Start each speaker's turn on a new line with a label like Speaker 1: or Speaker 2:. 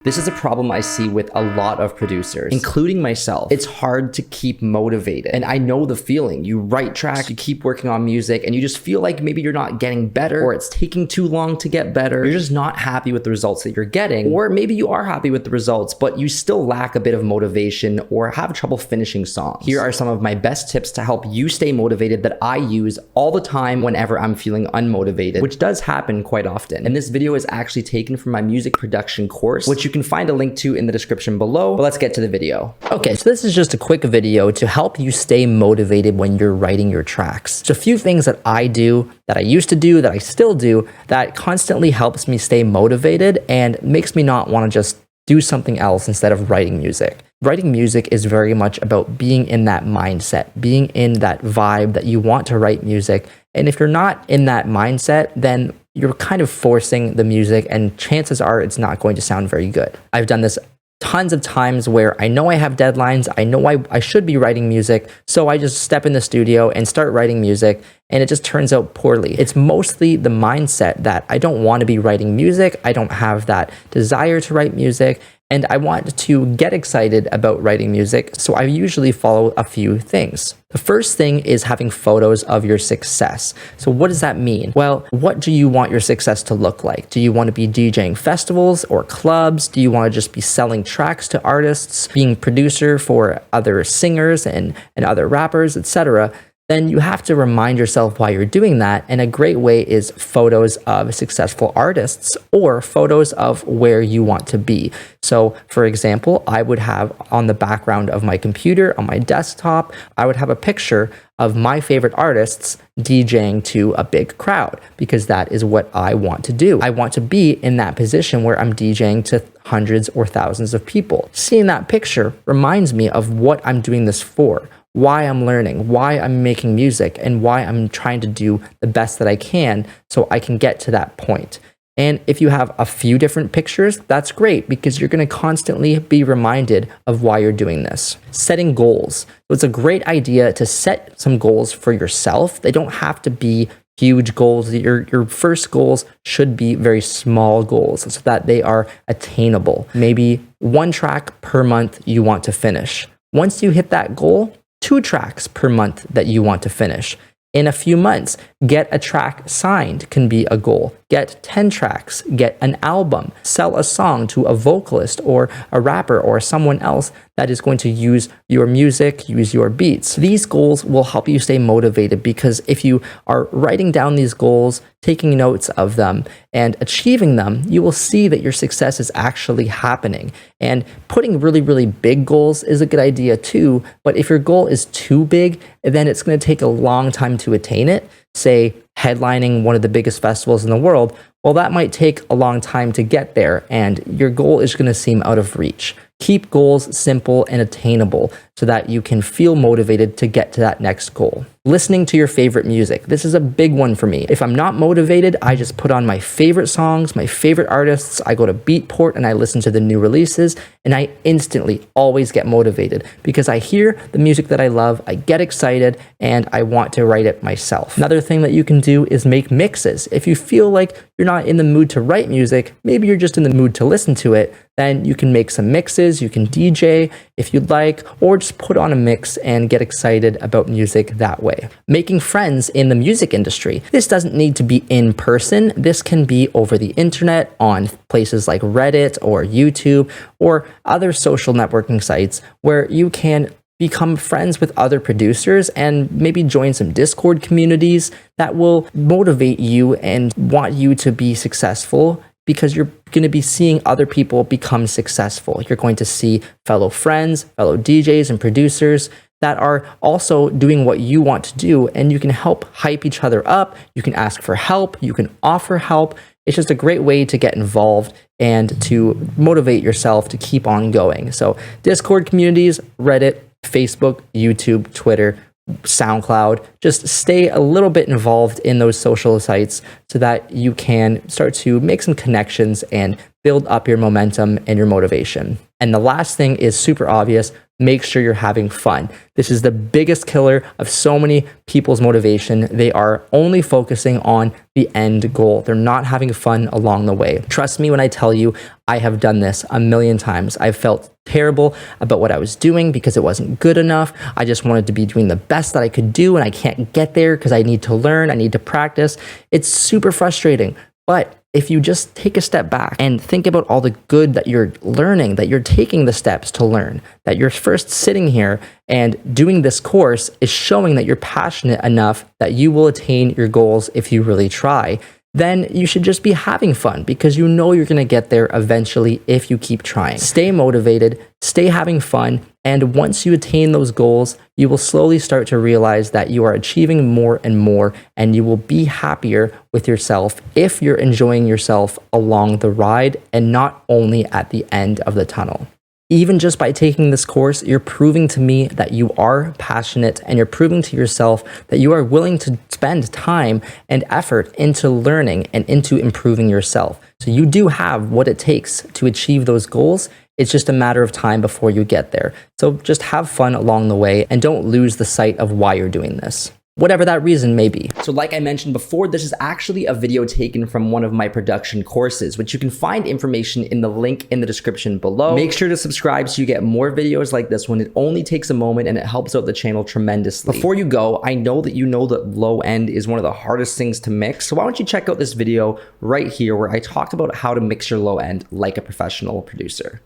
Speaker 1: This is a problem I see with a lot of producers, including myself. It's hard to keep motivated. And I know the feeling. You write tracks, you keep working on music, and you just feel like maybe you're not getting better, or it's taking too long to get better. You're just not happy with the results that you're getting. Or maybe you are happy with the results, but you still lack a bit of motivation or have trouble finishing songs. Here are some of my best tips to help you stay motivated that I use all the time whenever I'm feeling unmotivated, which does happen quite often. And this video is actually taken from my music production course, which you can find a link to in the description below, but let's get to the video. Okay, so this is just a quick video to help you stay motivated when you're writing your tracks. So a few things that I do, that I used to do, that I still do, that constantly helps me stay motivated and makes me not want to just do something else instead of writing music. Writing music is very much about being in that mindset, being in that vibe that you want to write music. And if you're not in that mindset, then you're kind of forcing the music, and chances are it's not going to sound very good. I've done this tons of times where I know I have deadlines, I know I should be writing music, so I just step in the studio and start writing music, and it just turns out poorly. It's mostly the mindset that I don't want to be writing music, I don't have that desire to write music, and I want to get excited about writing music, so I usually follow a few things. The first thing is having photos of your success. So what does that mean? Well, what do you want your success to look like? Do you want to be DJing festivals or clubs? Do you want to just be selling tracks to artists, being producer for other singers and other rappers, etc.? Then you have to remind yourself why you're doing that. And a great way is photos of successful artists or photos of where you want to be. So for example, I would have on the background of my computer, on my desktop, I would have a picture of my favorite artists DJing to a big crowd, because that is what I want to do. I want to be in that position where I'm DJing to hundreds or thousands of people. Seeing that picture reminds me of what I'm doing this for, why I'm learning, why I'm making music, and why I'm trying to do the best that I can so I can get to that point. And if you have a few different pictures, that's great, because you're going to constantly be reminded of why you're doing this. Setting goals. So it's a great idea to set some goals for yourself. They don't have to be huge goals. Your first goals should be very small goals so that they are attainable. Maybe 1 track per month you want to finish. Once you hit that goal, 2 tracks per month that you want to finish. In a few months, get a track signed can be a goal. Get 10 tracks, get an album, sell a song to a vocalist or a rapper or someone else that is going to use your music, use your beats. These goals will help you stay motivated, because if you are writing down these goals, taking notes of them, and achieving them, you will see that your success is actually happening. And putting really, really big goals is a good idea too, but if your goal is too big, then it's going to take a long time to attain it. Say, headlining one of the biggest festivals in the world, well, that might take a long time to get there, and your goal is going to seem out of reach. Keep goals simple and attainable so that you can feel motivated to get to that next goal. Listening to your favorite music. This is a big one for me. If I'm not motivated, I just put on my favorite songs, my favorite artists. I go to Beatport and I listen to the new releases, and I instantly always get motivated because I hear the music that I love, I get excited, and I want to write it myself. Another thing that you can do is make mixes. If you feel like you're not in the mood to write music, maybe you're just in the mood to listen to it, then you can make some mixes, you can DJ if you'd like, or just put on a mix and get excited about music that way. Making friends in the music industry. This doesn't need to be in person. This can be over the internet on places like Reddit or YouTube or other social networking sites where you can become friends with other producers and maybe join some Discord communities that will motivate you and want you to be successful, because you're going to be seeing other people become successful. You're going to see fellow friends, fellow DJs and producers that are also doing what you want to do, and you can help hype each other up. You can ask for help. You can offer help. It's just a great way to get involved and to motivate yourself to keep on going. So Discord communities, Reddit, Facebook, YouTube, Twitter, SoundCloud, just stay a little bit involved in those social sites so that you can start to make some connections and build up your momentum and your motivation. And the last thing is super obvious: make sure you're having fun. This is the biggest killer of so many people's motivation. They are only focusing on the end goal. They're not having fun along the way. Trust me when I tell you, I have done this a million times. I've felt terrible about what I was doing because it wasn't good enough. I just wanted to be doing the best that I could do, and I can't get there because I need to learn, I need to practice. It's super frustrating. But if you just take a step back and think about all the good that you're learning, that you're taking the steps to learn, that you're first sitting here and doing this course is showing that you're passionate enough that you will attain your goals if you really try, then you should just be having fun because you know you're going to get there eventually if you keep trying. Stay motivated, stay having fun, and once you attain those goals, you will slowly start to realize that you are achieving more and more, and you will be happier with yourself if you're enjoying yourself along the ride and not only at the end of the tunnel. Even just by taking this course, you're proving to me that you are passionate, and you're proving to yourself that you are willing to spend time and effort into learning and into improving yourself. So you do have what it takes to achieve those goals. It's just a matter of time before you get there. So just have fun along the way and don't lose the sight of why you're doing this, whatever that reason may be. So like I mentioned before, this is actually a video taken from one of my production courses, which you can find information in the link in the description below. Make sure to subscribe so you get more videos like this one. It only takes a moment and it helps out the channel tremendously. Before you go, I know that you know that low end is one of the hardest things to mix. So why don't you check out this video right here where I talked about how to mix your low end like a professional producer.